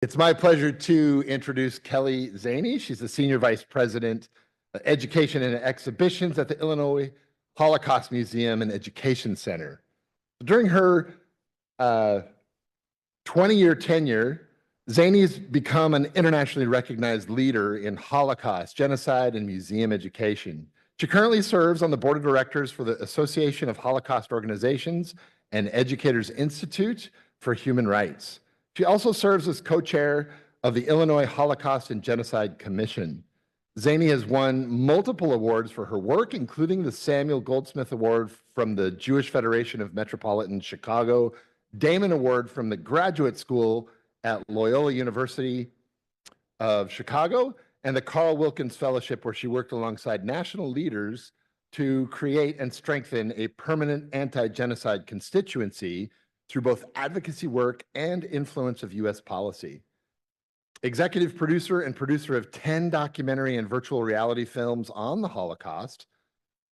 It's my pleasure to introduce Kelley Szany. She's the Senior Vice President of Education and Exhibitions at the Illinois Holocaust Museum and Education Center. During her 20-year tenure, Szany's become an internationally recognized leader in Holocaust, genocide, and museum education. She currently serves on the board of directors for the Association of Holocaust Organizations and Educators Institute for Human Rights. She also serves as co-chair of the Illinois Holocaust and Genocide Commission. Szany has won multiple awards for her work, including the Samuel Goldsmith Award from the Jewish Federation of Metropolitan Chicago, Damon Award from the Graduate School at Loyola University of Chicago, and the Carl Wilkins Fellowship, where she worked alongside national leaders to create and strengthen a permanent anti-genocide constituency through both advocacy work and influence of U.S. policy. Executive producer and producer of 10 documentary and virtual reality films on the Holocaust,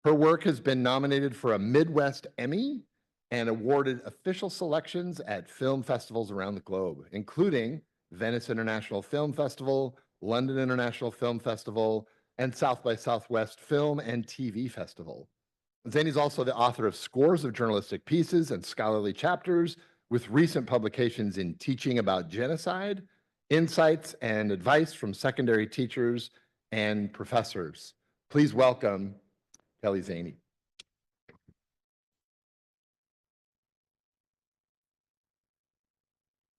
her work has been nominated for a Midwest Emmy and awarded official selections at film festivals around the globe, including Venice International Film Festival, London International Film Festival, and South by Southwest Film and TV Festival. Szany is also the author of scores of journalistic pieces and scholarly chapters with recent publications in Teaching About Genocide, Insights and Advice from Secondary Teachers and Professors. Please welcome Kelley Szany.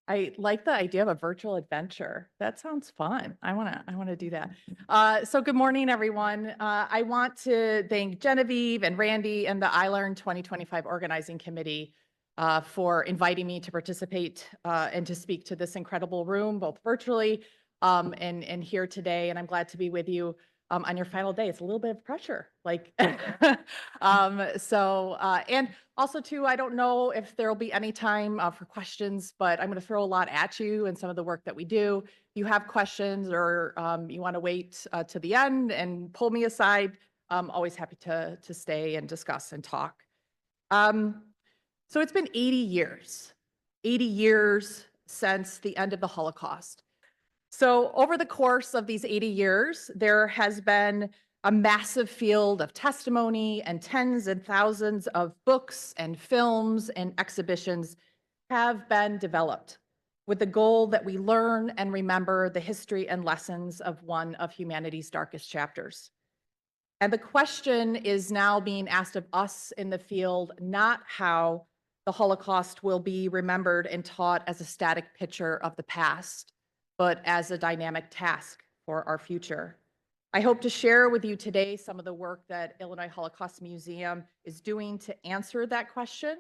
I like the idea of a virtual adventure. That sounds fun. I wanna do that. So good morning, everyone. I want to thank Genevieve and Randy and the iLRN2025 Organizing Committee for inviting me to participate and to speak to this incredible room, both virtually and here today. And I'm glad to be with you on your final day. It's a little bit of pressure, like, and also too, I don't know if there'll be any time for questions, but I'm going to throw a lot at you and some of the work that we do. If you have questions or you want to wait to the end and pull me aside, I'm always happy to stay and discuss and talk. So it's been 80 years since the end of the Holocaust. So over the course of these 80 years, there has been a massive field of testimony, and tens and thousands of books and films and exhibitions have been developed with the goal that we learn and remember the history and lessons of one of humanity's darkest chapters. And the question is now being asked of us in the field, not how the Holocaust will be remembered and taught as a static picture of the past, but as a dynamic task for our future. I hope to share with you today some of the work that Illinois Holocaust Museum is doing to answer that question.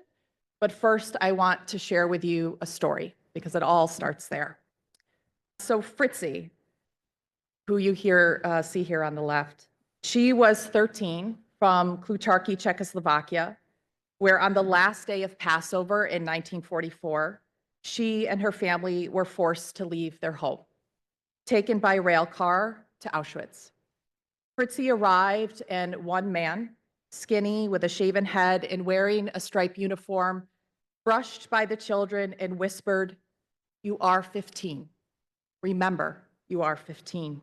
But first, I want to share with you a story, because it all starts there. So Fritzi, who you see here on the left, she was 13 from Klučarky, Czechoslovakia, where on the last day of Passover in 1944, she and her family were forced to leave their home, taken by rail car to Auschwitz. Fritzi arrived, and one man, skinny with a shaven head and wearing a striped uniform, brushed by the children and whispered, "You are 15. Remember, you are 15."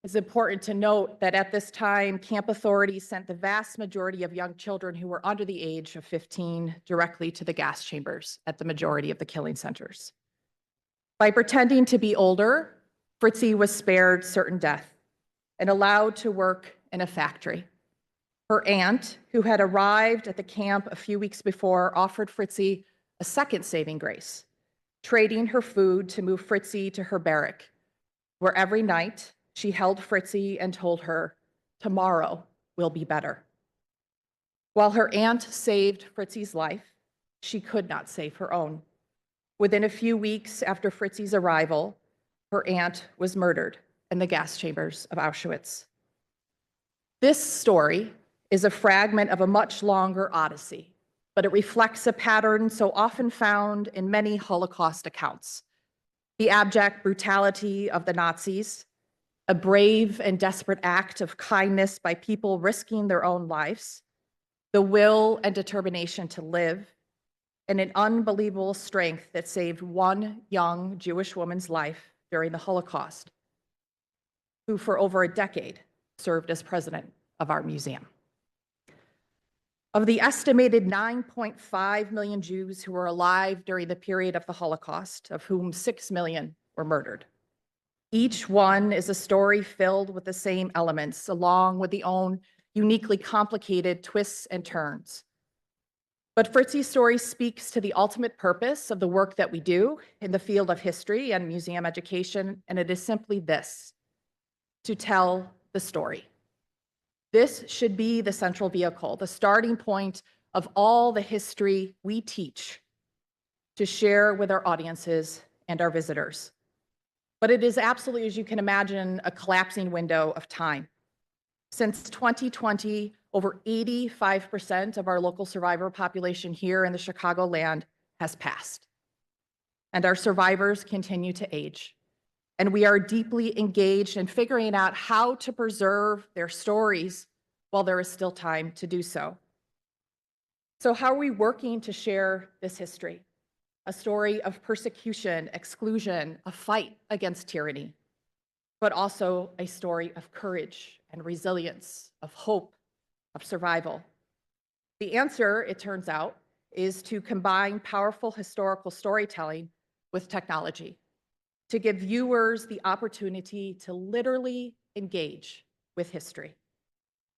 It's important to note that at this time, camp authorities sent the vast majority of young children who were under the age of 15 directly to the gas chambers at the majority of the killing centers. By pretending to be older, Fritzi was spared certain death and allowed to work in a factory. Her aunt, who had arrived at the camp a few weeks before, offered Fritzi a second saving grace, trading her food to move Fritzi to her barrack, where every night she held Fritzi and told her, "Tomorrow will be better." While her aunt saved Fritzi's life, she could not save her own. Within a few weeks after Fritzi's arrival, her aunt was murdered in the gas chambers of Auschwitz. This story is a fragment of a much longer odyssey, but it reflects a pattern so often found in many Holocaust accounts: the abject brutality of the Nazis, a brave and desperate act of kindness by people risking their own lives, the will and determination to live, and an unbelievable strength that saved one young Jewish woman's life during the Holocaust, who for over a decade served as president of our museum. Of the estimated 9.5 million Jews who were alive during the period of the Holocaust, of whom 6 million were murdered, each one is a story filled with the same elements, along with the own uniquely complicated twists and turns. But Fritzi's story speaks to the ultimate purpose of the work that we do in the field of history and museum education, and it is simply this: to tell the story. This should be the central vehicle, the starting point of all the history we teach, to share with our audiences and our visitors. But it is absolutely, as you can imagine, a collapsing window of time. Since 2020, over 85% of our local survivor population here in the Chicagoland has passed. And our survivors continue to age. And we are deeply engaged in figuring out how to preserve their stories while there is still time to do so. So how are we working to share this history? A story of persecution, exclusion, a fight against tyranny, but also a story of courage and resilience, of hope, of survival. The answer, it turns out, is to combine powerful historical storytelling with technology, to give viewers the opportunity to literally engage with history.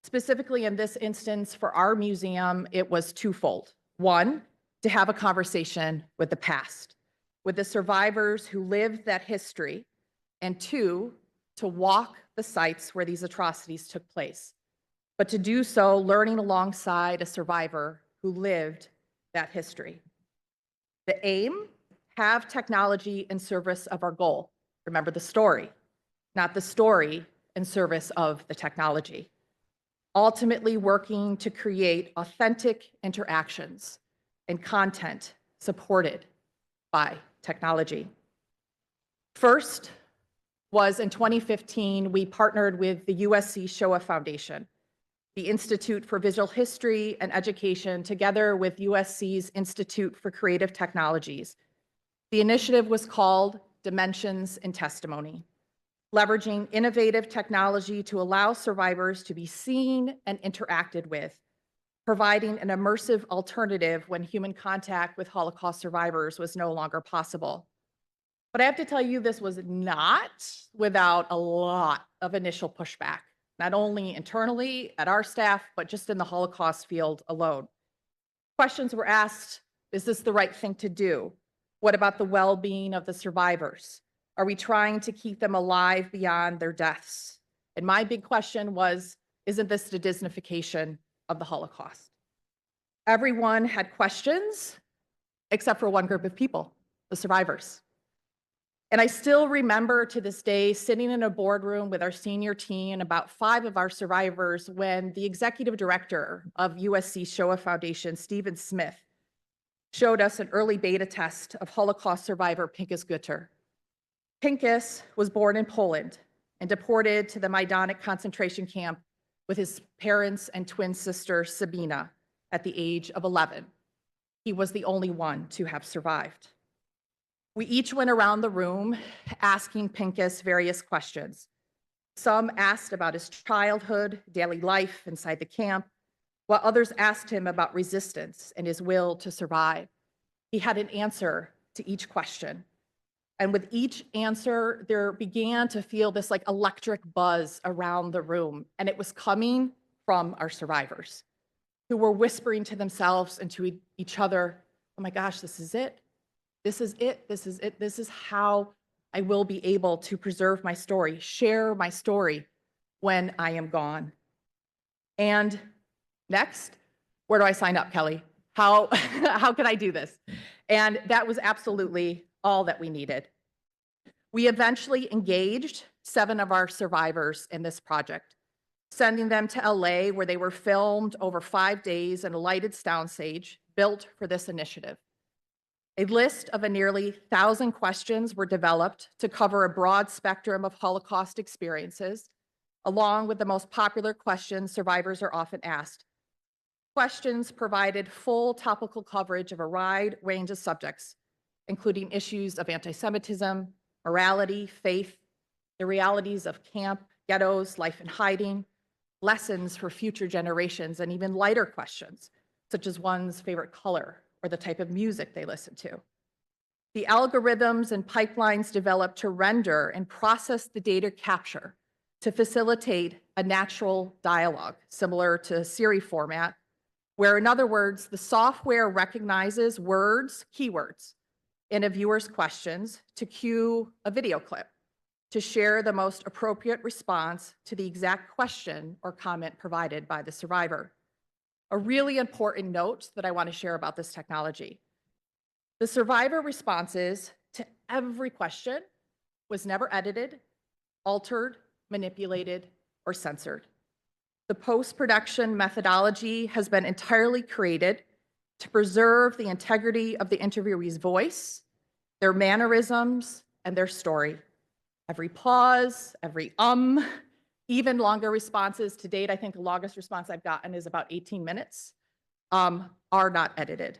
Specifically in this instance, for our museum, it was twofold. One, to have a conversation with the past, with the survivors who lived that history, and two, to walk the sites where these atrocities took place, but to do so learning alongside a survivor who lived that history. The aim: have technology in service of our goal. Remember the story, not the story in service of the technology. Ultimately working to create authentic interactions and content supported by technology. First was in 2015, we partnered with the USC Shoah Foundation, the Institute for Visual History and Education, together with USC's Institute for Creative Technologies. The initiative was called Dimensions in Testimony, leveraging innovative technology to allow survivors to be seen and interacted with, providing an immersive alternative when human contact with Holocaust survivors was no longer possible. But I have to tell you, this was not without a lot of initial pushback, not only internally at our staff, but just in the Holocaust field alone. Questions were asked: is this the right thing to do? What about the well-being of the survivors? Are we trying to keep them alive beyond their deaths? And my big question was, isn't this the Disneyfication of the Holocaust? Everyone had questions, except for one group of people, the survivors. And I still remember to this day sitting in a boardroom with our senior team and about 5 of our survivors when the executive director of USC Shoah Foundation, Stephen Smith, showed us an early beta test of Holocaust survivor Pinchas Gutter. Pinchas was born in Poland and deported to the Majdanek concentration camp with his parents and twin sister Sabina at the age of 11. He was the only one to have survived. We each went around the room asking Pinchas various questions. Some asked about his childhood, daily life inside the camp, while others asked him about resistance and his will to survive. He had an answer to each question. And with each answer, there began to feel this like electric buzz around the room. And it was coming from our survivors who were whispering to themselves and to each other, oh my gosh, this is it. This is it. This is it. This is how I will be able to preserve my story, share my story when I am gone. And next, where do I sign up, Kelley? How can I do this? And that was absolutely all that we needed. We eventually engaged 7 of our survivors in this project, sending them to LA, where they were filmed over 5 days in a lighted soundstage built for this initiative. A list of nearly 1,000 questions were developed to cover a broad spectrum of Holocaust experiences, along with the most popular questions survivors are often asked. questions provided full topical coverage of a wide range of subjects, including issues of anti-Semitism, morality, faith, the realities of camp, ghettos, life in hiding, lessons for future generations, and even lighter questions, such as one's favorite color or the type of music they listen to. The algorithms and pipelines developed to render and process the data capture to facilitate a natural dialogue, similar to Siri format, where, in other words, the software recognizes words, keywords, in a viewer's questions to cue a video clip to share the most appropriate response to the exact question or comment provided by the survivor. A really important note that I want to share about this technology. The survivor responses to every question was never edited, altered, manipulated, or censored. The post-production methodology has been entirely created to preserve the integrity of the interviewee's voice, their mannerisms, and their story. Every pause, every even longer responses. To date, I think the longest response I've gotten is about 18 minutes, are not edited.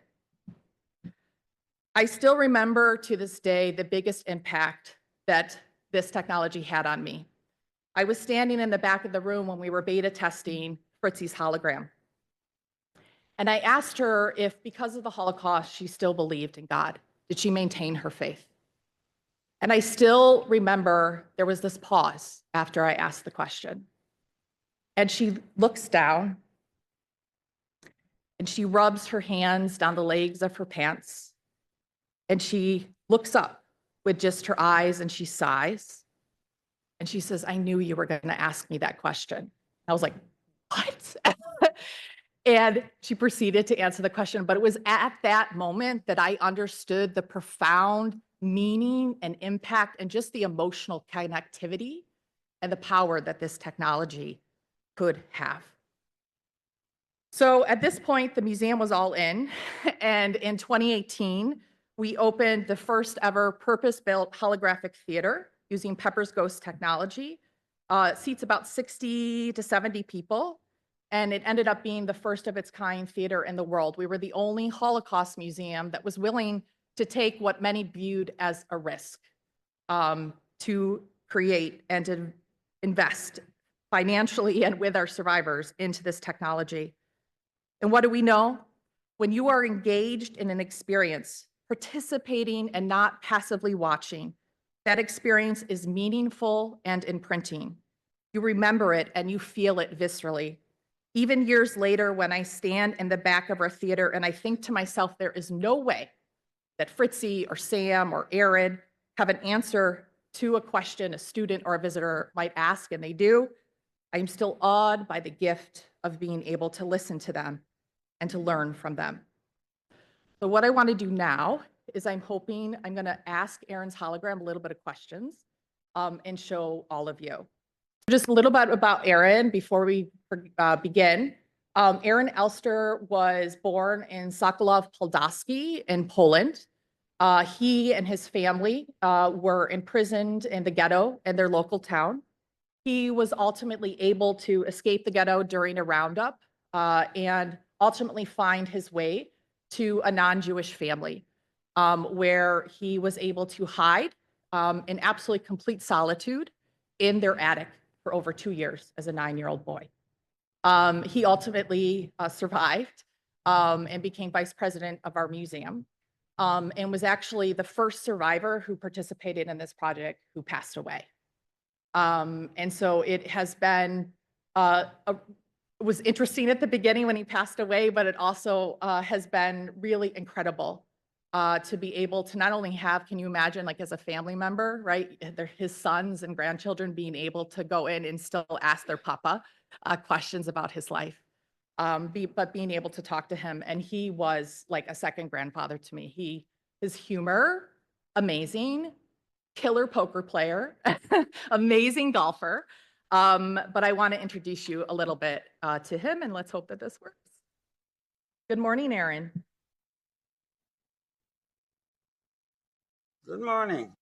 I still remember to this day the biggest impact that this technology had on me. I was standing in the back of the room when we were beta testing Fritzy's hologram. And I asked her if, because of the Holocaust, she still believed in God. Did she maintain her faith? And I still remember there was this pause after I asked the question. And she looks down and she rubs her hands down the legs of her pants. And she looks up with just her eyes and she sighs. And she says, "I knew you were going to ask me that question." I was like, "What?" And she proceeded to answer the question. But it was at that moment that I understood the profound meaning and impact and just the emotional connectivity and the power that this technology could have. So at this point, the museum was all in. And in 2018, we opened the first ever purpose-built holographic theater using Pepper's Ghost technology. It seats about 60 to 70 people. And it ended up being the first of its kind theater in the world. We were the only Holocaust museum that was willing to take what many viewed as a risk, to create and to invest financially and with our survivors into this technology. And what do we know? When you are engaged in an experience, participating and not passively watching, that experience is meaningful and imprinting. You remember it and you feel it viscerally. Even years later, when I stand in the back of our theater and I think to myself, there is no way that Fritzy or Sam or Aaron have an answer to a question a student or a visitor might ask, and they do, I'm still awed by the gift of being able to listen to them and to learn from them. So what I want to do now is I'm going to ask Aaron's hologram a little bit of questions and show all of you. Just a little bit about Aaron before we begin. Aaron Elster was born in Sokolov Podlaski in Poland. He and his family were imprisoned in the ghetto in their local town. He was ultimately able to escape the ghetto during a roundup and ultimately find his way to a non-Jewish family where he was able to hide in absolutely complete solitude in their attic for over 2 years as a 9-year-old boy. He ultimately survived and became vice president of our museum and was actually the first survivor who participated in this project who passed away. And so it has been, it was interesting at the beginning when he passed away, but it also has been really incredible to be able to not only have, can you imagine, like as a family member, right? They're his sons and grandchildren being able to go in and still ask their papa questions about his life, but being able to talk to him. And he was like a second grandfather to me. His humor, amazing, killer poker player, amazing golfer. But I want to introduce you a little bit to him, and let's hope that this works. Good morning, Aaron. Good morning.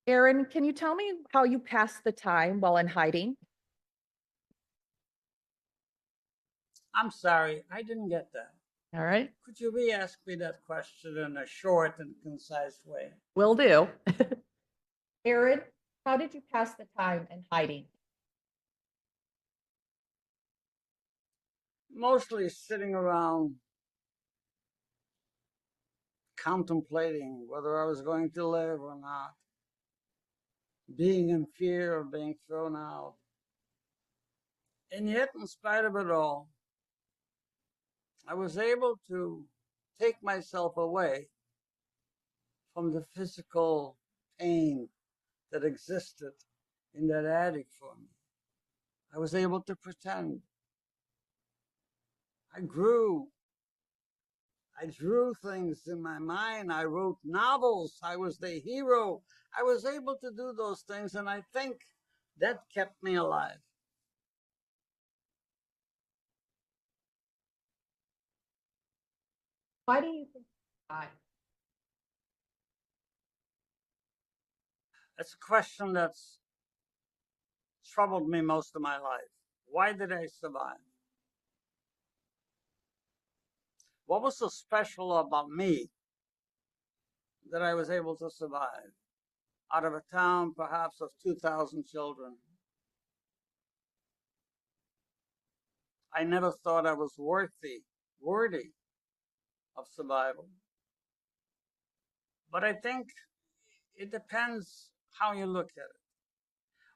Aaron, can you tell me how you passed the time while in hiding? I'm sorry, I didn't get that. All right, Could you re-ask me that question in a short and concise way? will do. Aaron, how did you pass the time in hiding? Mostly sitting around contemplating whether I was going to live or not, being in fear of being thrown out. And yet, in spite of it all, I was able to take myself away from the physical pain that existed in that attic for me. I was able to pretend. I grew. I drew things in my mind. I wrote novels. I was the hero. I was able to do those things, and I think that kept me alive. Why do you think you died? It's a question that's troubled me most of my life. Why did I survive? What was so special about me that I was able to survive out of a town perhaps of 2,000 children? I never thought I was worthy of survival. But I think it depends how you look at it.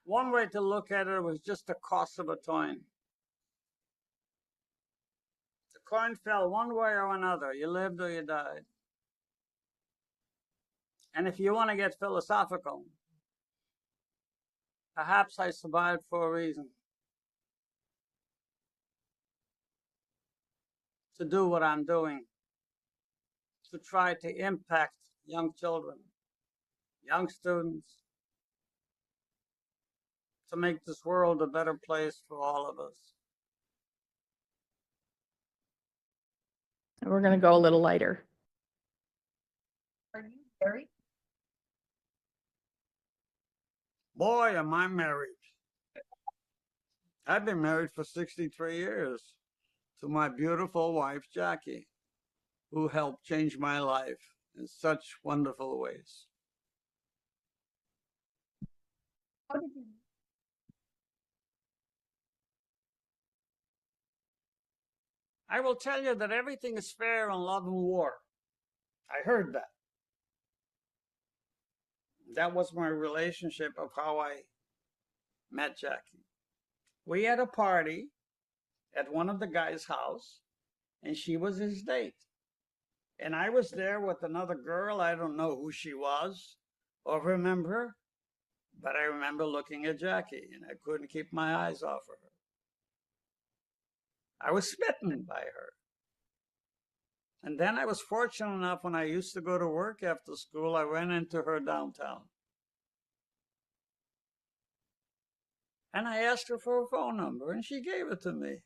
One way to look at it was just the cost of a coin. The coin fell one way or another. You lived or you died. And if you want to get philosophical, perhaps I survived for a reason. To do what I'm doing, to try to impact young children, young students, to make this world a better place for all of us. And we're going to go a little lighter. Are you married? Boy, am I married. I've been married for 63 years to my beautiful wife, Jackie, who helped change my life in such wonderful ways. How did you? I will tell you that everything is fair in love and war. I heard that. That was my relationship of how I met Jackie. We had a party at one of the guys' house, and she was his date. And I was there with another girl. I don't know who she was or remember her, but I remember looking at Jackie, and I couldn't keep my eyes off of her. I was smitten by her. And then I was fortunate enough when I used to go to work after school, I went into her downtown. And I asked her for a phone number, and she gave it to me.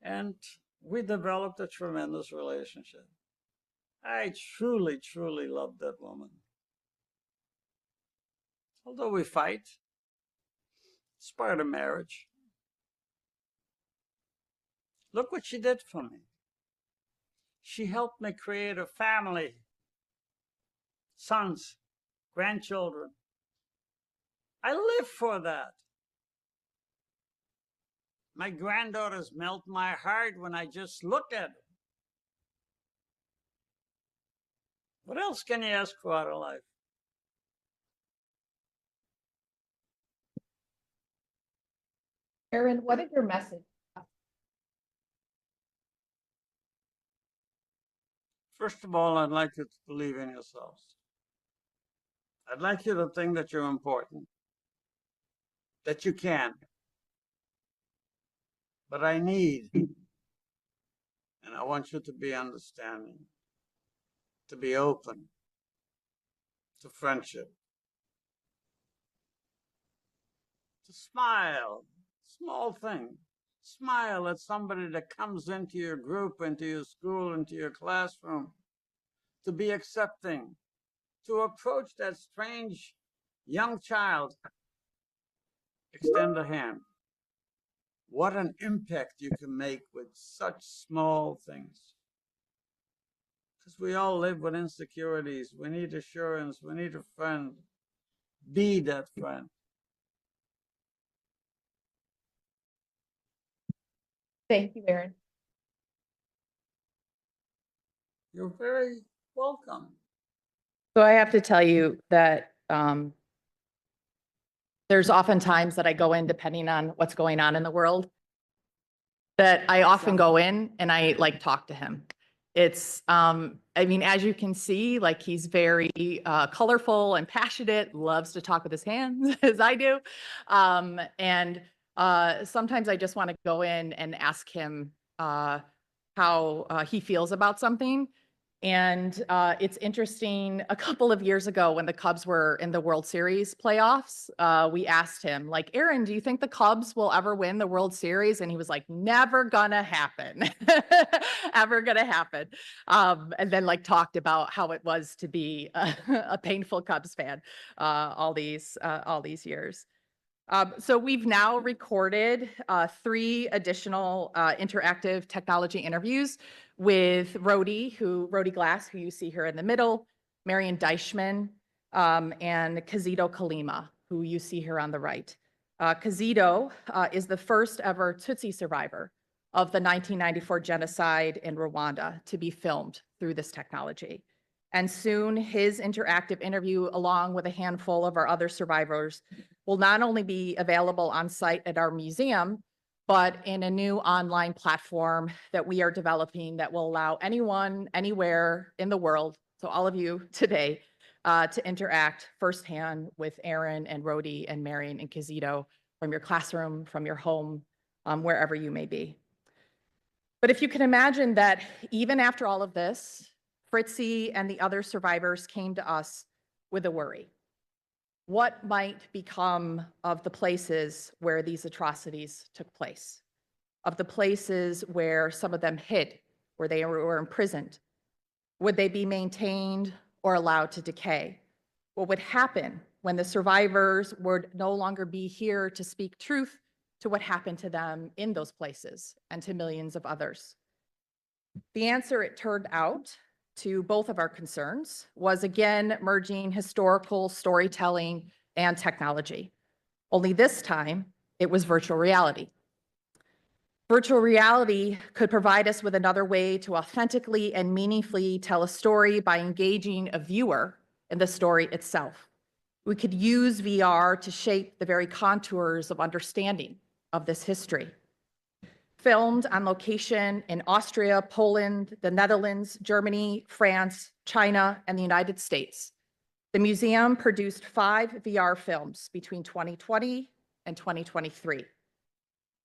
And we developed a tremendous relationship. I truly, truly loved that woman. Although we fight, it's part of marriage. Look what she did for me. She helped me create a family, sons, grandchildren. I live for that. My granddaughters melt my heart when I just look at them. What else can you ask for out of life? Aaron, what is your message? First of all, I'd like you to believe in yourselves. I'd like you to think that you're important, that you can. But I need, and I want you to be understanding, to be open to friendship, to smile, small thing. Smile at somebody that comes into your group, into your school, into your classroom, to be accepting, to approach that strange young child, extend a hand. what an impact you can make with such small things. Because we all live with insecurities. We need assurance. We need a friend. Be that friend. Thank you, Aaron. You're very welcome. So I have to tell you that there's often times that I go in, depending on what's going on in the world, that I often go in and I like talk to him. It's, I mean, as you can see, like he's very colorful and passionate, loves to talk with his hands as I do. And sometimes I just want to go in and ask him how he feels about something. And it's interesting, a couple of years ago when the Cubs were in the World Series playoffs, we asked him, like, Aaron, do you think the Cubs will ever win the World Series? And he was like, never gonna happen, ever gonna happen. And then like talked about how it was to be a painful Cubs fan all these years. So we've now recorded 3 additional interactive technology interviews with Rhodey Glass, who you see here in the middle, Marion Deichmann, and Kizito Kalima, who you see here on the right. Kizito is the first ever Tutsi survivor of the 1994 genocide in Rwanda to be filmed through this technology. And soon his interactive interview, along with a handful of our other survivors, will not only be available on site at our museum, but in a new online platform that we are developing that will allow anyone, anywhere in the world, so all of you today, to interact firsthand with Aaron and Rhodey and Marion and Kizito from your classroom, from your home, wherever you may be. But if you can imagine that even after all of this, Fritzy and the other survivors came to us with a worry. What might become of the places where these atrocities took place, of the places where some of them hid, where they were imprisoned? Would they be maintained or allowed to decay? What would happen when the survivors would no longer be here to speak truth to what happened to them in those places and to millions of others? The answer, it turned out, to both of our concerns was again merging historical storytelling and technology. Only this time, it was virtual reality. Virtual reality could provide us with another way to authentically and meaningfully tell a story by engaging a viewer in the story itself. We could use VR to shape the very contours of understanding of this history. Filmed on location in Austria, Poland, the Netherlands, Germany, France, China, and the United States, the museum produced 5 VR films between 2020 and 2023.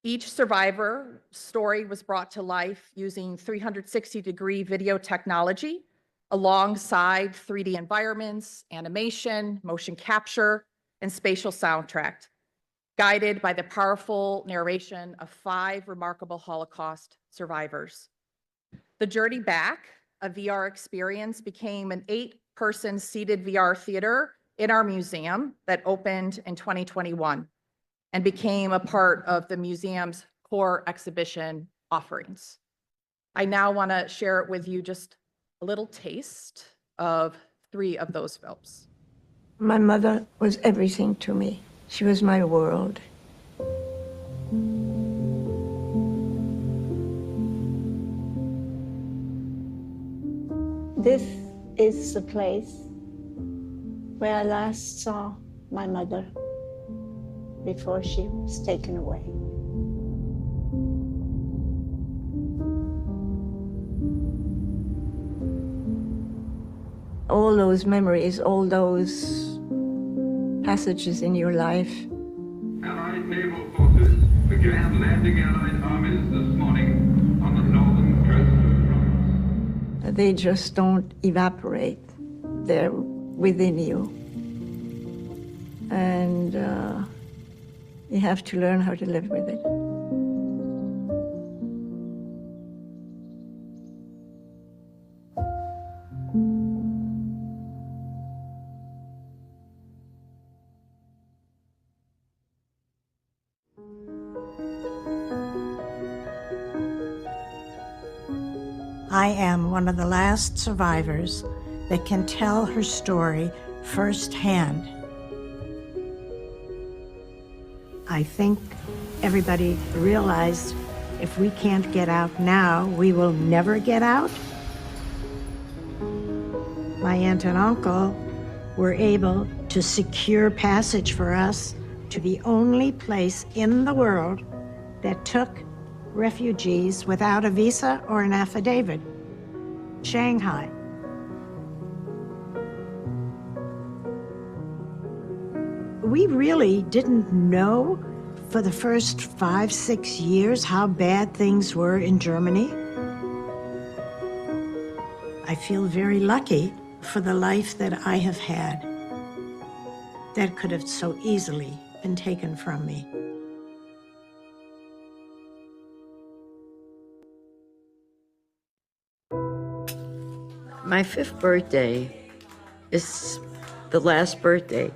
Each survivor story was brought to life using 360-degree video technology alongside 3D environments, animation, motion capture, and spatial soundtrack, guided by the powerful narration of 5 remarkable Holocaust survivors. The Journey Back, a VR experience, became an 8-person seated VR theater in our museum that opened in 2021 and became a part of the museum's core exhibition offerings. I now want to share it with you, just a little taste of 3 of those films. My mother was everything to me. She was my world. This is the place where I last saw my mother before she was taken away. All those memories, all those passages in your life. Allied naval forces began landing Allied armies this morning on the northern coast of France. They just don't evaporate. They're within you. And you have to learn how to live with it. I am one of the last survivors that can tell her story firsthand. I think everybody realized if we can't get out now, we will never get out. My aunt and uncle were able to secure passage for us to the only place in the world that took refugees without a visa or an affidavit, Shanghai. We really didn't know for the first 5, 6 years how bad things were in Germany. I feel very lucky for the life that I have had that could have so easily been taken from me. My 5th birthday is the last birthday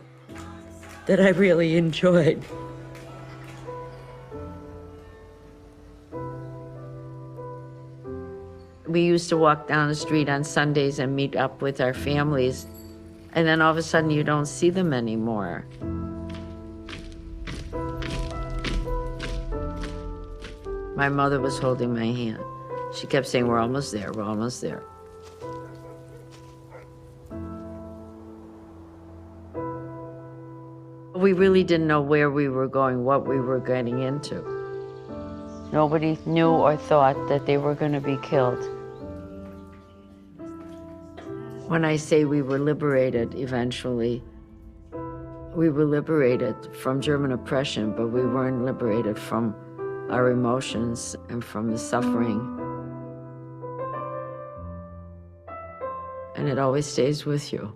that I really enjoyed. We used to walk down the street on Sundays and meet up with our families, and then all of a sudden you don't see them anymore. My mother was holding my hand. She kept saying, "We're almost there, we're almost there." We really didn't know where we were going, what we were getting into. Nobody knew or thought that they were going to be killed. When I say we were liberated eventually, we were liberated from German oppression, but we weren't liberated from our emotions and from the suffering. And it always stays with you.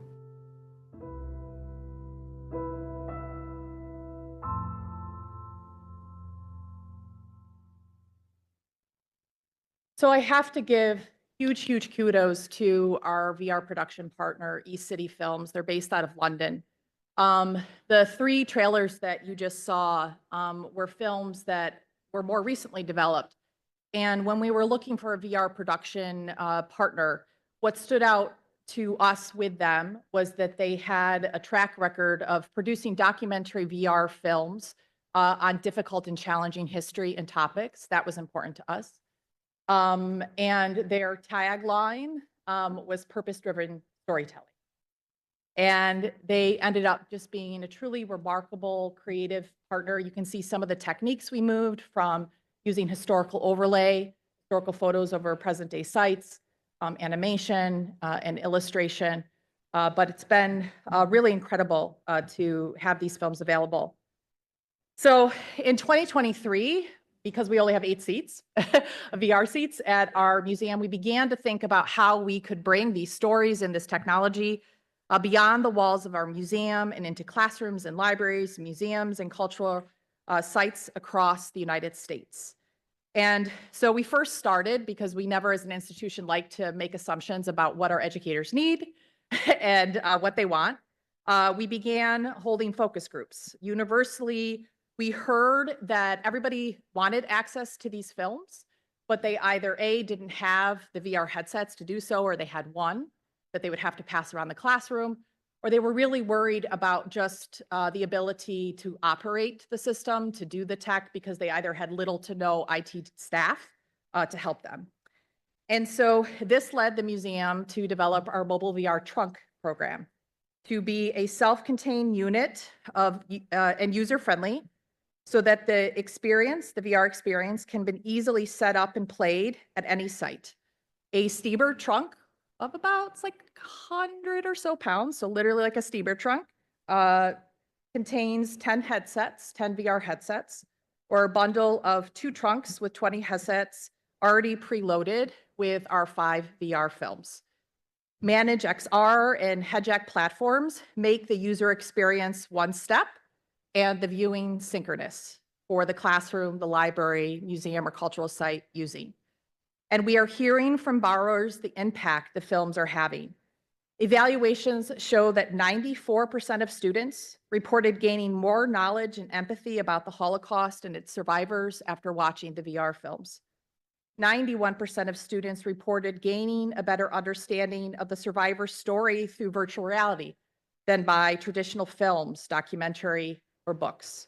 So I have to give huge kudos to our VR production partner, East City Films. They're based out of London. The 3 trailers that you just saw were films that were more recently developed. And when we were looking for a VR production partner, what stood out to us with them was that they had a track record of producing documentary VR films on difficult and challenging history and topics. That was important to us. And their tagline was purpose-driven storytelling. And they ended up just being a truly remarkable creative partner. You can see some of the techniques we moved from using historical overlay, historical photos over present-day sites, animation, and illustration. But it's been really incredible to have these films available. So in 2023, because we only have 8 seats, VR seats at our museum, we began to think about how we could bring these stories and this technology beyond the walls of our museum and into classrooms and libraries, museums, and cultural sites across the United States. And so we first started, because we never as an institution like to make assumptions about what our educators need and what they want. We began holding focus groups. Universally, we heard that everybody wanted access to these films, but they either A, didn't have the VR headsets to do so, or they had one that they would have to pass around the classroom, or they were really worried about just the ability to operate the system, to do the tech, because they either had little to no IT staff to help them. And so this led the museum to develop our mobile VR trunk program to be a self-contained unit of and user-friendly, so that the experience, the VR experience, can be easily set up and played at any site. A Stieber trunk of about, it's like 100 or so pounds, so literally like a Stieber trunk, contains 10 headsets, 10 VR headsets, or a bundle of 2 trunks with 20 headsets already preloaded with our 5 VR films. Manage XR and HeadJack platforms make the user experience one step and the viewing synchronous for the classroom, the library, museum, or cultural site using. And we are hearing from borrowers the impact the films are having. Evaluations show that 94% of students reported gaining more knowledge and empathy about the Holocaust and its survivors after watching the VR films. 91% of students reported gaining a better understanding of the survivor's story through virtual reality than by traditional films, documentary, or books.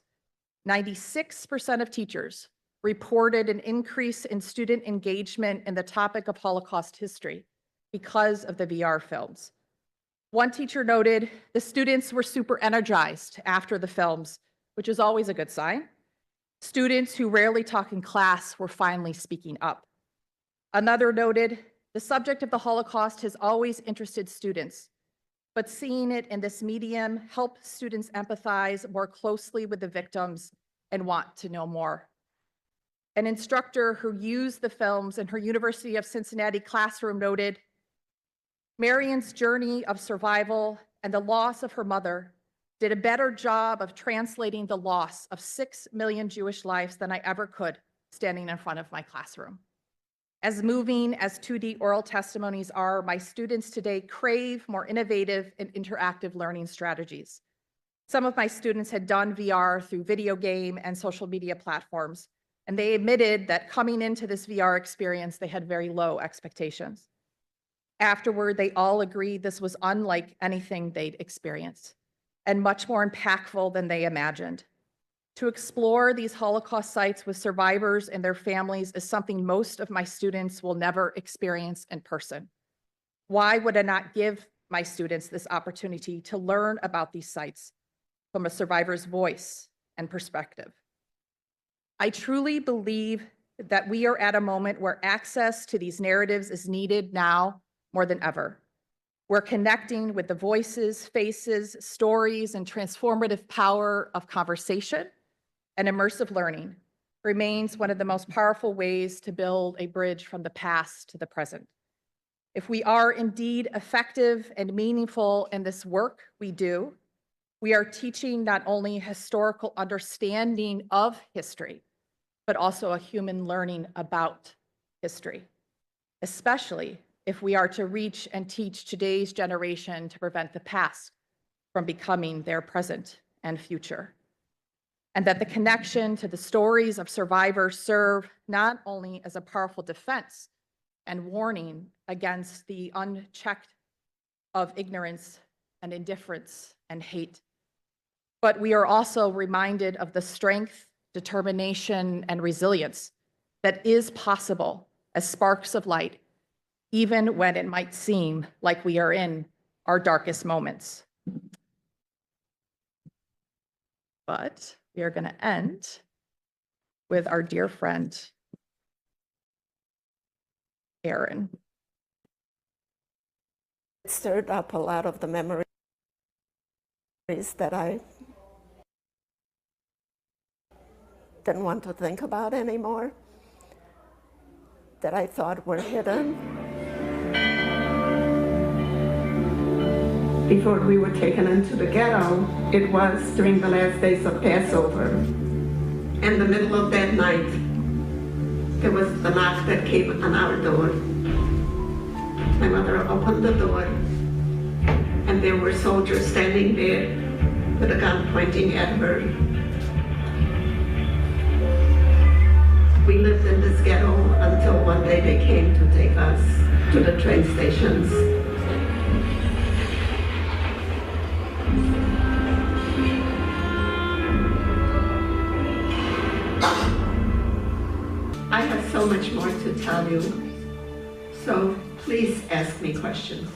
96% of teachers reported an increase in student engagement in the topic of Holocaust history because of the VR films. One teacher noted the students were super energized after the films, which is always a good sign. Students who rarely talk in class were finally speaking up. Another noted the subject of the Holocaust has always interested students, but seeing it in this medium helped students empathize more closely with the victims and want to know more. An instructor who used the films in her University of Cincinnati classroom noted, Marion's journey of survival and the loss of her mother did a better job of translating the loss of 6 million Jewish lives than I ever could standing in front of my classroom. As moving as 2D oral testimonies are, my students today crave more innovative and interactive learning strategies. Some of my students had done VR through video game and social media platforms, and they admitted that coming into this VR experience, they had very low expectations. Afterward, they all agreed this was unlike anything they'd experienced and much more impactful than they imagined. To explore these Holocaust sites with survivors and their families is something most of my students will never experience in person. Why would I not give my students this opportunity to learn about these sites from a survivor's voice and perspective? I truly believe that we are at a moment where access to these narratives is needed now more than ever. We're connecting with the voices, faces, stories, and transformative power of conversation, and immersive learning remains one of the most powerful ways to build a bridge from the past to the present. If we are indeed effective and meaningful in this work we do, we are teaching not only historical understanding of history, but also a human learning about history, especially if we are to reach and teach today's generation to prevent the past from becoming their present and future. And that the connection to the stories of survivors serve not only as a powerful defense and warning against the unchecked of ignorance and indifference and hate, but we are also reminded of the strength, determination, and resilience that is possible as sparks of light, even when it might seem like we are in our darkest moments. But we are going to end with our dear friend, Erin. It stirred up a lot of the memories that I didn't want to think about anymore, that I thought were hidden. Before we were taken into the ghetto, it was during the last days of Passover. In the middle of that night, there was the knock that came on our door. My mother opened the door, and there were soldiers standing there with a gun pointing at her. We lived in this ghetto until one day they came to take us to the train stations. I have so much more to tell you, so please ask me questions.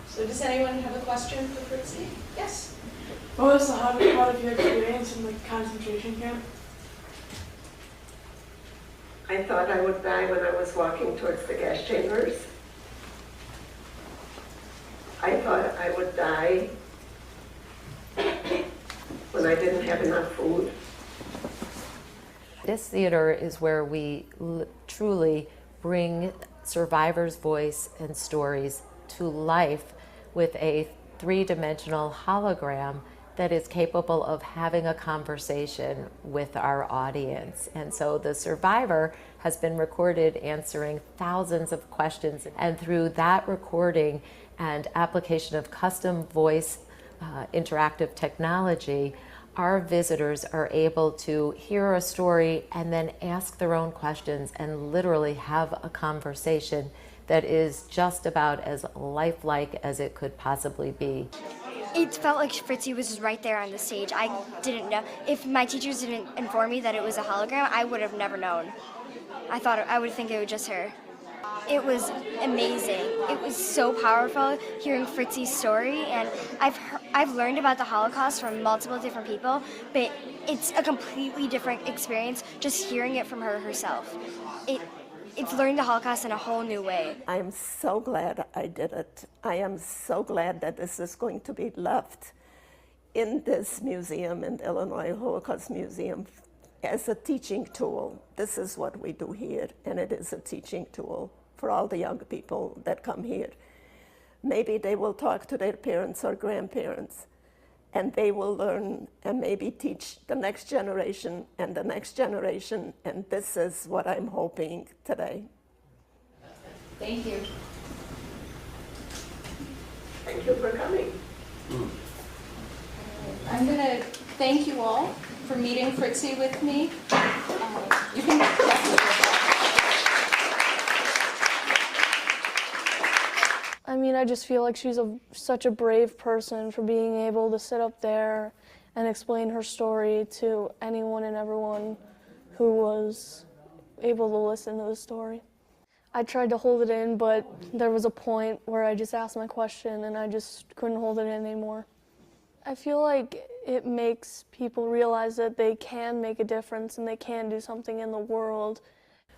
So does anyone have a question for Fritzy? Yes. What was the hardest part of your experience in the concentration camp? I thought I would die when I was walking towards the gas chambers. I thought I would die when I didn't have enough food. This theater is where we truly bring survivors' voice and stories to life with a three-dimensional hologram that is capable of having a conversation with our audience. And so the survivor has been recorded answering thousands of questions, and through that recording and application of custom voice interactive technology, our visitors are able to hear a story and then ask their own questions and literally have a conversation that is just about as lifelike as it could possibly be. It felt like Fritzy was right there on the stage. I didn't know. If my teachers didn't inform me that it was a hologram, I would have never known. I would think it was just her. It was amazing. It was so powerful hearing Fritzy's story, and I've learned about the Holocaust from multiple different people, but it's a completely different experience just hearing it from her herself. It's learning the Holocaust in a whole new way. I am so glad I did it. I am so glad that this is going to be left in this museum, in the Illinois Holocaust Museum, as a teaching tool. This is what we do here, and it is a teaching tool for all the young people that come here. Maybe they will talk to their parents or grandparents, and they will learn and maybe teach the next generation and the next generation, and this is what I'm hoping today. Thank you. Thank you for coming. I'm going to thank you all for meeting Fritzy with me. You can I mean, I just feel like she's such a brave person for being able to sit up there and explain her story to anyone and everyone who was able to listen to the story. I tried to hold it in, but there was a point where I just asked my question and I just couldn't hold it in anymore. I feel like it makes people realize that they can make a difference and they can do something in the world.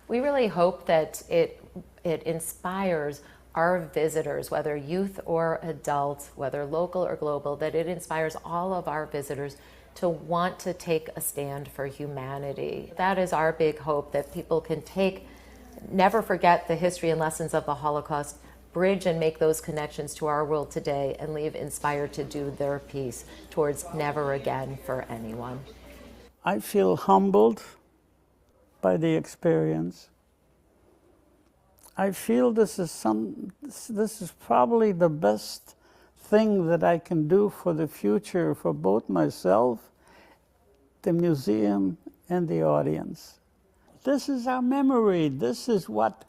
We really hope that it inspires our visitors, whether youth or adults, whether local or global, that it inspires all of our visitors to want to take a stand for humanity. That is our big hope, that people can never forget the history and lessons of the Holocaust, bridge and make those connections to our world today, and leave inspired to do their piece towards never again for anyone. I feel humbled by the experience. I feel this is probably the best thing that I can do for the future for both myself, the museum, and the audience. This is our memory. This is what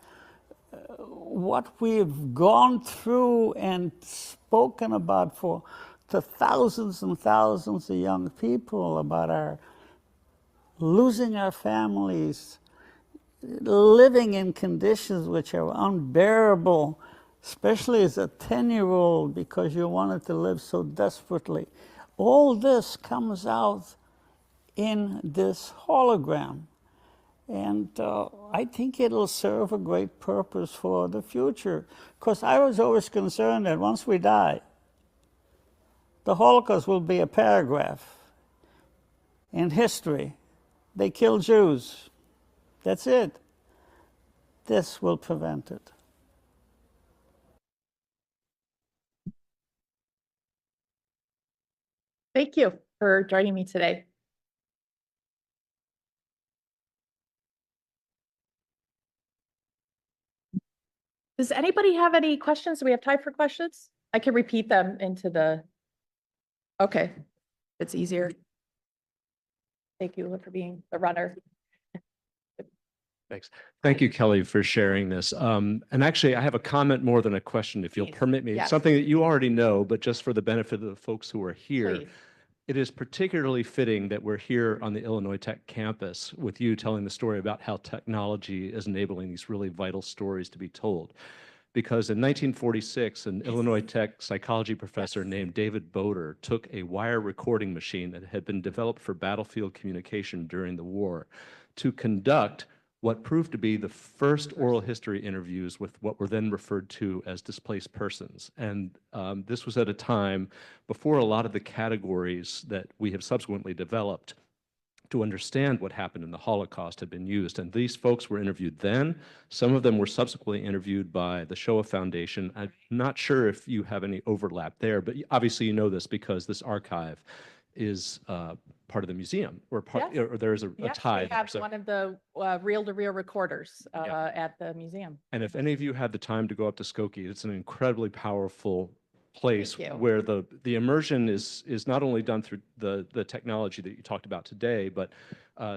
we've gone through and spoken about to thousands and thousands of young people, about our losing our families, living in conditions which are unbearable, especially as a 10-year-old, because you wanted to live so desperately. All this comes out in this hologram. And I think it'll serve a great purpose for the future. Because I was always concerned that once we die, the Holocaust will be a paragraph in history. They killed Jews. That's it. This will prevent it. Thank you for joining me today. Does anybody have any questions? Do we have time for questions? I can repeat them into the, okay, it's easier. Thank you for being the runner. Thanks. Thank you, Kelley, for sharing this. And actually, I have a comment more than a question, if you'll permit me. Yes. Something that you already know, but just for the benefit of the folks who are here. Please. It is particularly fitting that we're here on the Illinois Tech campus with you telling the story about how technology is enabling these really vital stories to be told. Because in 1946, an Illinois Tech psychology professor named David Boder took a wire recording machine that had been developed for battlefield communication during the war to conduct what proved to be the first oral history interviews with what were then referred to as displaced persons. And this was at a time before a lot of the categories that we have subsequently developed to understand what happened in the Holocaust had been used. And these folks were interviewed then. Some of them were subsequently interviewed by the Shoah Foundation. I'm not sure if you have any overlap there, but obviously you know this because this archive is part of the museum, or part, Yes. or there's a Yes, tie we there. have So, one of the reel-to-reel recorders at the museum. and if any of you had the time to go up to Skokie, it's an incredibly powerful place Thank you. where the immersion is not only done through the technology that you talked about today, but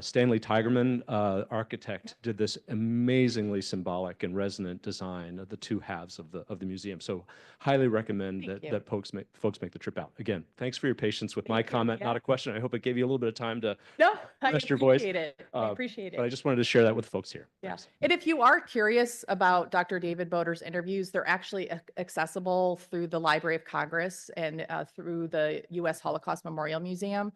Stanley Tigerman, architect, did this amazingly symbolic and resonant design of the two halves of the museum. So highly recommend that folks make the trip out. Again, thanks for your patience with my comment, not a question. I hope it gave you a little bit of time to No, I rest your voice. appreciate it. I appreciate it. But I just wanted to share that with folks here. Yeah. Thanks. And if you are curious about Dr. David Boder's interviews, they're actually accessible through the Library of Congress and through the U.S. Holocaust Memorial Museum.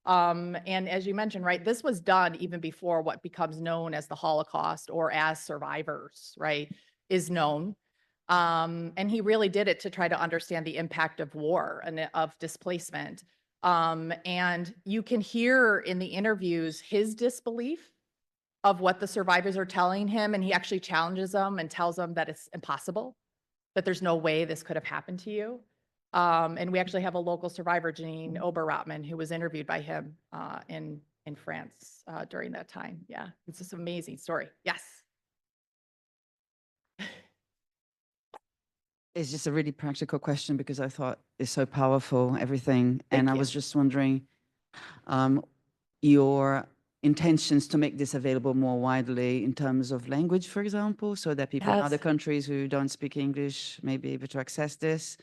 And as you mentioned, right, this was done even before what becomes known as the Holocaust or as survivors, right, is known. And he really did it to try to understand the impact of war and of displacement. And you can hear in the interviews his disbelief of what the survivors are telling him, and he actually challenges them and tells them that it's impossible, that there's no way this could have happened to you. And we actually have a local survivor, Janine Oberrotman, who was interviewed by him in France during that time. Yeah, it's just an amazing story. Yes. It's just a really practical question because I thought it's so powerful, everything. And I was just wondering your intentions to make this available more widely in terms of language, for example, so that people in other countries who don't speak English may be able to access this,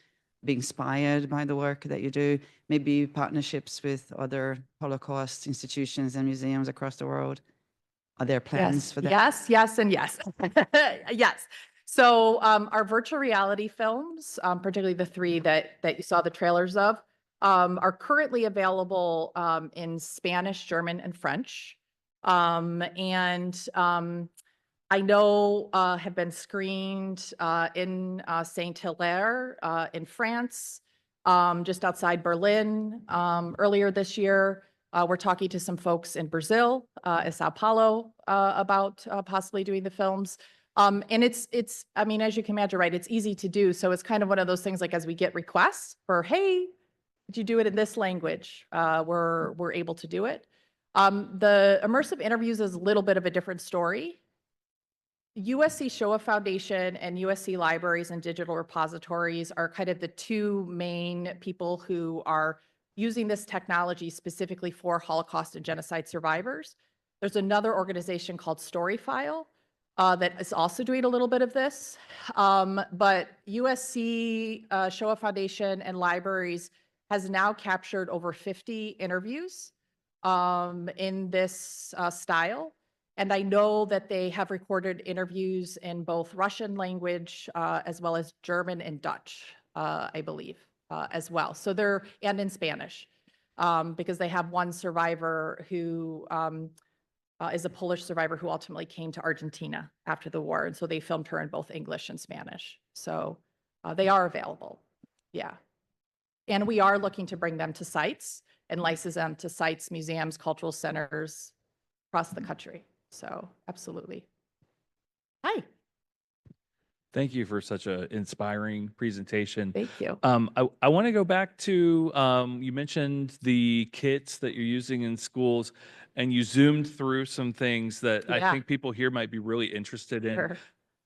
be inspired by the work that you do, maybe partnerships with other Holocaust institutions and museums across the world. Are there plans for that? Yes, yes, and yes. Yes. So our virtual reality films, particularly the three that you saw the trailers of, are currently available in Spanish, German, and French. I know have been screened in Saint-Hilaire in France, just outside Berlin earlier this year. We're talking to some folks in Brazil, in Sao Paulo, about possibly doing the films. And it's, I mean, as you can imagine, right, it's easy to do. So it's kind of one of those things like as we get requests for, hey, could you do it in this language? We're able to do it. The immersive interviews is a little bit of a different story. USC Shoah Foundation and USC Libraries and Digital Repositories are kind of the two main people who are using this technology specifically for Holocaust and genocide survivors. There's another organization called Storyfile that is also doing a little bit of this. But USC Shoah Foundation and Libraries has now captured over 50 interviews in this style. And I know that they have recorded interviews in both Russian language as well as German and Dutch, I believe, as well. So they're, and in Spanish, because they have one survivor who is a Polish survivor who ultimately came to Argentina after the war. And so they filmed her in both English and Spanish. So they are available. Yeah. And we are looking to bring them to sites and license them to sites, museums, cultural centers across the country. So absolutely. Hi. Thank you for such an inspiring presentation. Thank you. I want to go back to, you mentioned the kits that you're using in schools, and you zoomed through some things that I think people here might be really interested in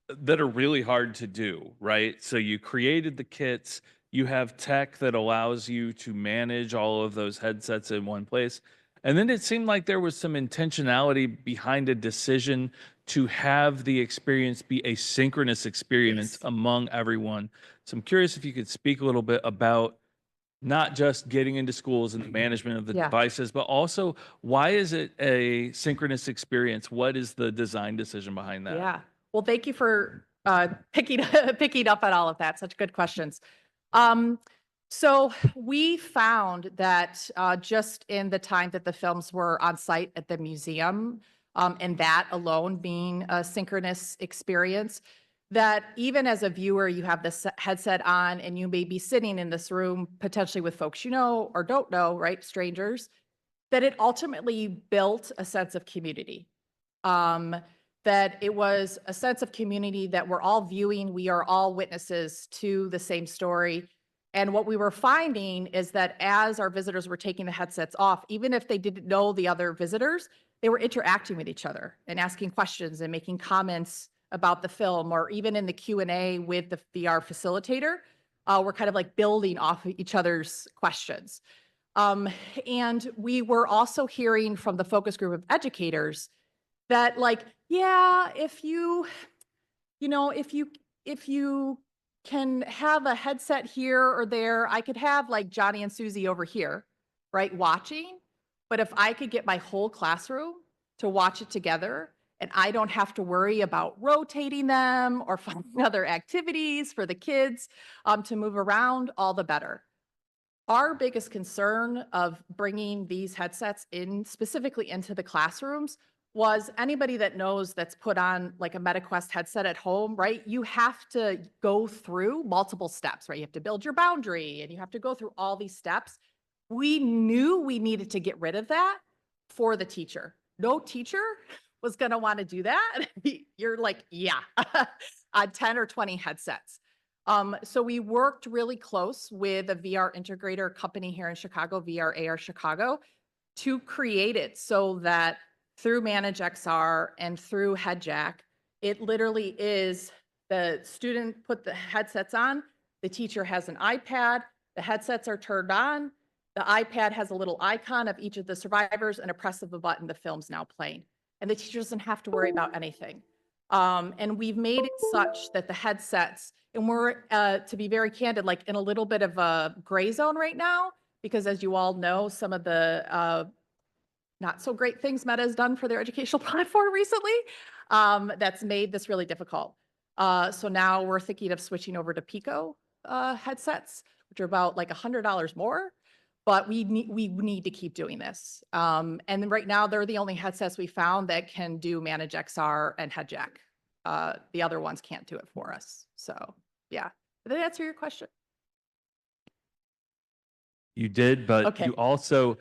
that are really hard to do, right? So you created the kits, you have tech that allows you to manage all of those headsets in one place. And then it seemed like there was some intentionality behind a decision to have the experience be a synchronous experience among everyone. So I'm curious if you could speak a little bit about not just getting into schools and the management of the devices, but also why is it a synchronous experience? What is the design decision behind that? Yeah. Well, thank you for picking up on all of that. Such good questions. So we found that just in the time that the films were on site at the museum, and that alone being a synchronous experience, that even as a viewer, you have this headset on and you may be sitting in this room potentially with folks you know or don't know, right, strangers, that it ultimately built a sense of community. That it was a sense of community that we're all viewing, we are all witnesses to the same story. And what we were finding is that as our visitors were taking the headsets off, even if they didn't know the other visitors, they were interacting with each other and asking questions and making comments about the film, or even in the Q&A with the VR facilitator, we're kind of like building off of each other's questions. And we were also hearing from the focus group of educators that like, yeah, if you can have a headset here or there, I could have like Johnny and Susie over here, right, watching. But if I could get my whole classroom to watch it together, and I don't have to worry about rotating them or finding other activities for the kids to move around, all the better. Our biggest concern of bringing these headsets in specifically into the classrooms was anybody that knows that's put on like a MetaQuest headset at home, right? You have to go through multiple steps, right? You have to build your boundary and you have to go through all these steps. We knew we needed to get rid of that for the teacher. No teacher was going to want to do that. You're like, yeah, 10 or 20 headsets. So we worked really close with a VR integrator company here in Chicago, VR AR Chicago, to create it so that through Manage XR and through HeadJack, it literally is the student put the headsets on, the teacher has an iPad, the headsets are turned on, the iPad has a little icon of each of the survivors, and a press of a button, the film's now playing. And the teacher doesn't have to worry about anything. And we've made it such that the headsets, and we're, to be very candid, like in a little bit of a gray zone right now, because as you all know, some of the not so great things Meta has done for their educational platform recently, that's made this really difficult. So now we're thinking of switching over to Pico headsets, which are about like $100 more, but we need to keep doing this. And right now they're the only headsets we found that can do Manage XR and HeadJack. The other ones can't do it for us. So yeah, did that answer your question? You did, but Okay. you also,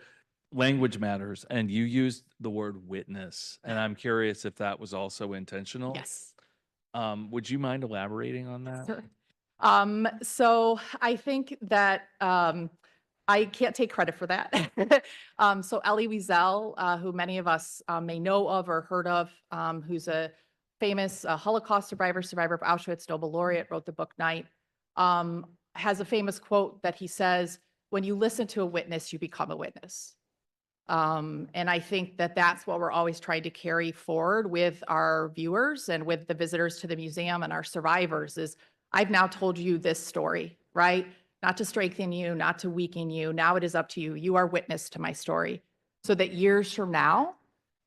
language matters, and you used the word witness, and I'm curious if that was also intentional. Yes. Would you mind elaborating on that? Sure. So I think that I can't take credit for that. So Elie Wiesel, who many of us may know of or heard of, who's a famous Holocaust survivor of Auschwitz, Nobel laureate, wrote the book Night, has a famous quote that he says, "When you listen to a witness, you become a witness." And I think that that's what we're always trying to carry forward with our viewers and with the visitors to the museum and our survivors is, I've now told you this story, right? Not to strengthen you, not to weaken you. Now it is up to you. You are witness to my story. So that years from now,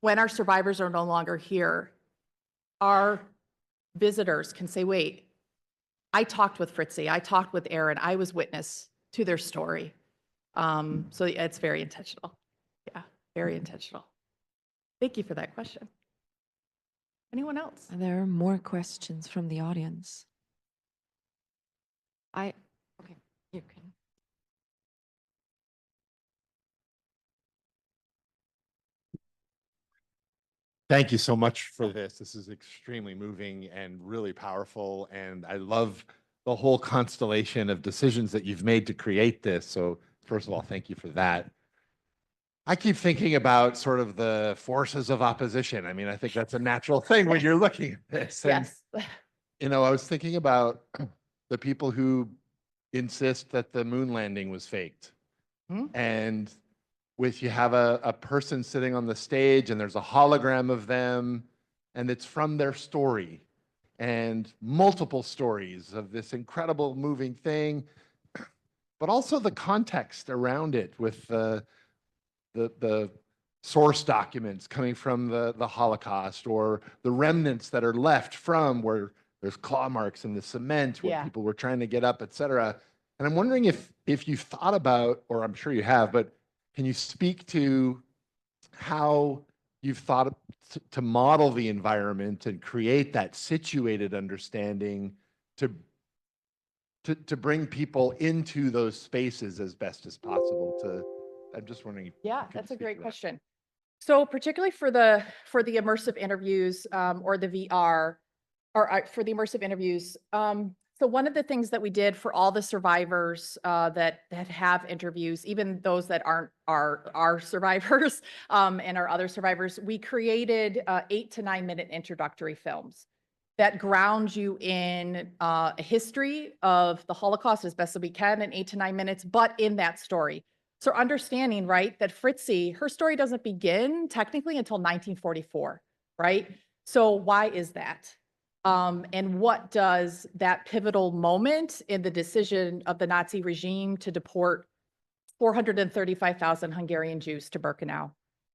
when our survivors are no longer here, our visitors can say, wait, I talked with Fritzi, I talked with Aaron, I was witness to their story. So it's very intentional. Yeah, very intentional. Thank you for that question. Anyone else? Are there more questions from the audience? Okay, you can. Thank you so much for this. This is extremely moving and really powerful. And I love the whole constellation of decisions that you've made to create this. So first of all, thank you for that. I keep thinking about sort of the forces of opposition. I mean, I think that's a natural thing when you're looking at this. And, Yes. you know, I was thinking about the people who insist that the moon landing was faked. And with you have a person sitting on the stage and there's a hologram of them and it's from their story and multiple stories of this incredible moving thing, but also the context around it with the source documents coming from the Holocaust or the remnants that are left from where there's claw marks in the cement where people were trying to get up, et cetera. And I'm wondering if you've thought about, or I'm sure you have, but can you speak to how you've thought to model the environment and create that situated understanding to bring people into those spaces as best as possible? I'm just wondering. Yeah, that's a great question. So particularly for the immersive interviews or the VR, or for the immersive interviews, so one of the things that we did for all the survivors that have interviews, even those that aren't our survivors and our other survivors, we created 8 to 9 minute introductory films that ground you in a history of the Holocaust as best as we can in 8 to 9 minutes, but in that story. So understanding, right, that Fritzi, her story doesn't begin technically until 1944, right? So why is that? And what does that pivotal moment in the decision of the Nazi regime to deport 435,000 Hungarian Jews to Birkenau?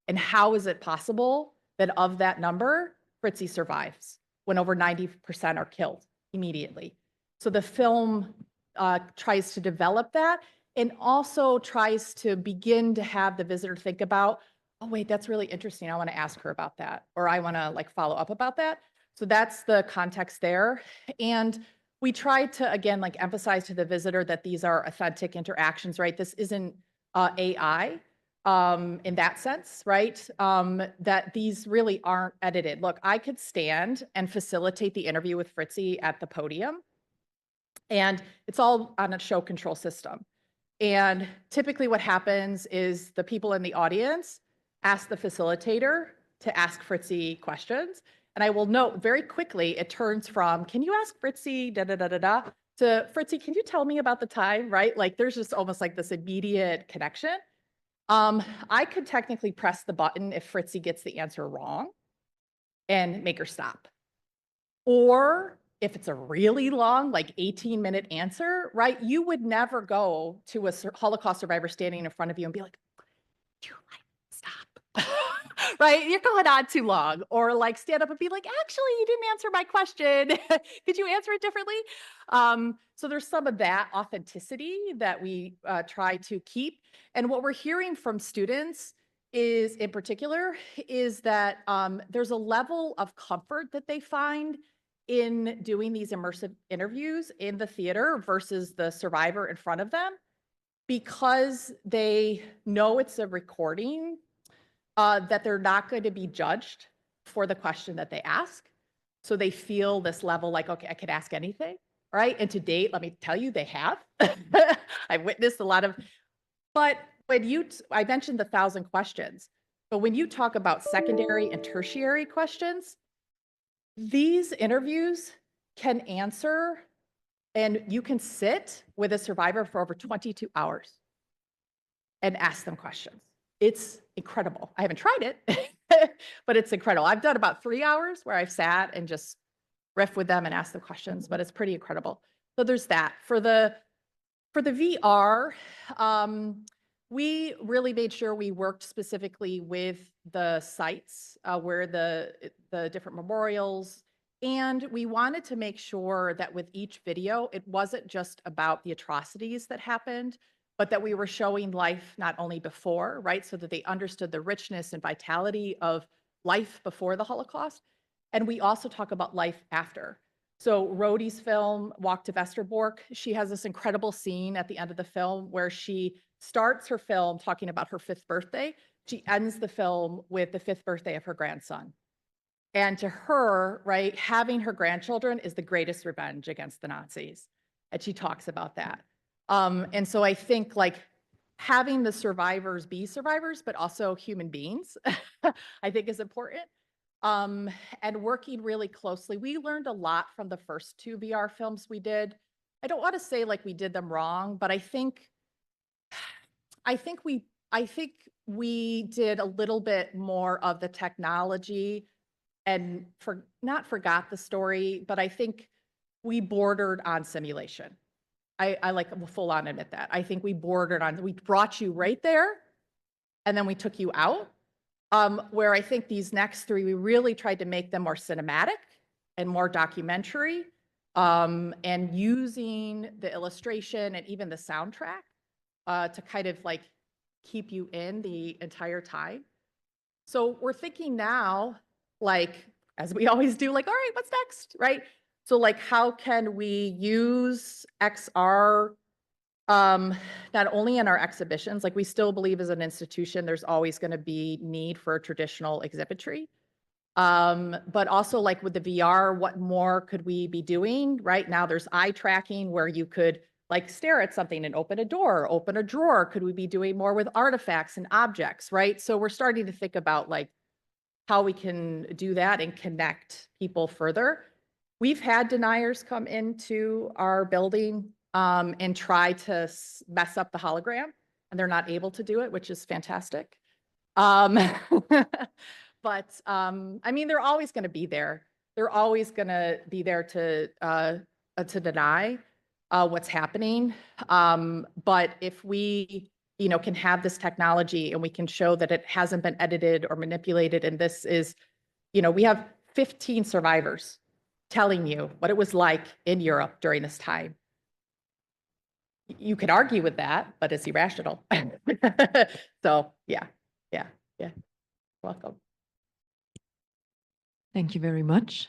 And how is it possible that of that number, Fritzi survives when over 90% are killed immediately? So the film tries to develop that and also tries to begin to have the visitor think about, oh, wait, that's really interesting. I want to ask her about that, or I want to like follow up about that. So that's the context there. And we try to, again, like emphasize to the visitor that these are authentic interactions, right? This isn't AI in that sense, right? That these really aren't edited. Look, I could stand and facilitate the interview with Fritzi at the podium, and it's all on a show control system. And typically what happens is the people in the audience ask the facilitator to ask Fritzi questions. And I will note very quickly, it turns from, can you ask Fritzi, da-da-da-da-da, to Fritzi, can you tell me about the time, right? Like there's just almost like this immediate connection. I could technically press the button if Fritzi gets the answer wrong and make her stop. Or if it's a really long, like 18-minute answer, right? You would never go to a Holocaust survivor standing in front of you and be like, do you like stop? Right? You're going on too long. Or like stand up and be like, actually, you didn't answer my question. Could you answer it differently? So there's some of that authenticity that we try to keep. And what we're hearing from students is, in particular, is that there's a level of comfort that they find in doing these immersive interviews in the theater versus the survivor in front of them, because they know it's a recording, that they're not going to be judged for the question that they ask. So they feel this level like, okay, I could ask anything, right? And to date, let me tell you, they have. I've witnessed a lot of, but when I mentioned the 1,000 questions, but when you talk about secondary and tertiary questions, these interviews can answer, and you can sit with a survivor for over 22 hours and ask them questions. It's incredible. I haven't tried it, but it's incredible. I've done about 3 hours where I've sat and just riff with them and asked them questions, but it's pretty incredible. So there's that. For the VR, we really made sure we worked specifically with the sites where the different memorials, and we wanted to make sure that with each video, it wasn't just about the atrocities that happened, but that we were showing life not only before, right? So that they understood the richness and vitality of life before the Holocaust. And we also talk about life after. So Rhodey's film, Walk to Westerbork, she has this incredible scene at the end of the film where she starts her film talking about her 5th birthday. She ends the film with the 5th birthday of her grandson. And to her, right, having her grandchildren is the greatest revenge against the Nazis. And she talks about that. And so I think like having the survivors be survivors, but also human beings, I think is important. And working really closely. We learned a lot from the first 2 VR films we did. I don't want to say like we did them wrong, but I think we did a little bit more of the technology and not forgot the story, but I think we bordered on simulation. I like full on admit that. I think we brought you right there and then we took you out. Where I think these next 3, we really tried to make them more cinematic and more documentary, and using the illustration and even the soundtrack to kind of like keep you in the entire time. So we're thinking now, like, as we always do, like, all right, what's next, right? So like, how can we use XR not only in our exhibitions, like we still believe as an institution, there's always going to be need for traditional exhibitry. But also like with the VR, what more could we be doing? Right now there's eye tracking where you could like stare at something and open a door, open a drawer. Could we be doing more with artifacts and objects, right? So we're starting to think about like how we can do that and connect people further. We've had deniers come into our building and try to mess up the hologram, and they're not able to do it, which is fantastic. But I mean, they're always going to be there. They're always going to be there to deny what's happening. But if we, can have this technology and we can show that it hasn't been edited or manipulated, and this is, we have 15 survivors telling you what it was like in Europe during this time. You could argue with that, but it's irrational. So yeah. Welcome. Thank you very much.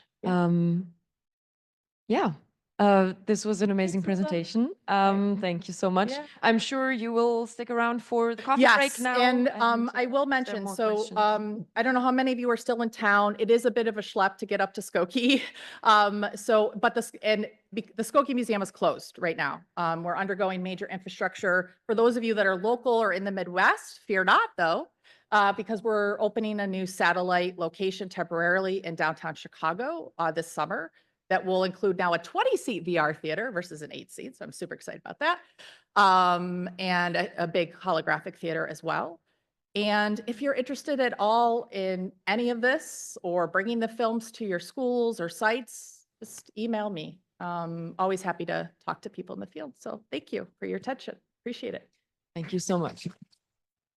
This was an amazing presentation. Thank you so much. Yeah. I'm sure you will stick around for the coffee break now. And I will mention, more so questions? I don't know how many of you are still in town. It is a bit of a schlep to get up to Skokie. But the Skokie Museum is closed right now. We're undergoing major infrastructure. For those of you that are local or in the Midwest, fear not though, because we're opening a new satellite location temporarily in downtown Chicago this summer. That will include now a 20-seat VR theater versus an 8-seat. So I'm super excited about that. And a big holographic theater as well. And if you're interested at all in any of this or bringing the films to your schools or sites, just email me. Always happy to talk to people in the field. So thank you for your attention. Appreciate it. Thank you so much.